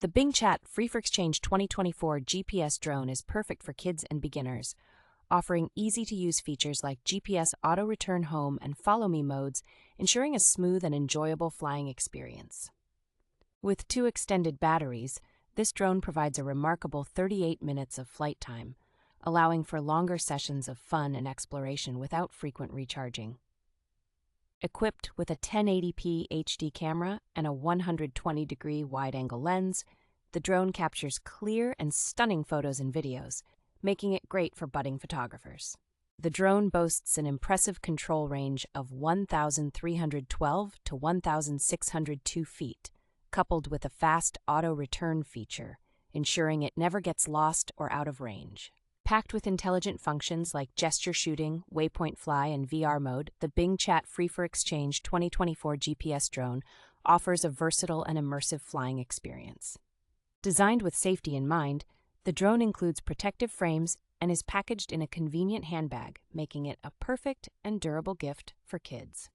The Bingchat FREEforEXCHANGE 2024 GPS drone is perfect for kids and beginners, offering easy-to-use features like GPS auto-return home and follow-me modes, ensuring a smooth and enjoyable flying experience. With 2 extended batteries, this drone provides a remarkable 38 minutes of flight time, allowing for longer sessions of fun and exploration without frequent recharging. Equipped with a 1080p HD camera and a 120-degree wide-angle lens, the drone captures clear and stunning photos and videos, making it great for budding photographers. The drone boasts an impressive control range of 1,312 to 1,602 feet, coupled with a fast auto-return feature, ensuring it never gets lost or out of range. Packed with intelligent functions like gesture shooting, waypoint fly, and VR mode, the Bingchat FREEforEXCHANGE 2024 GPS drone offers a versatile and immersive flying experience. Designed with safety in mind, the drone includes protective frames and is packaged in a convenient handbag, making it a perfect and durable gift for kids.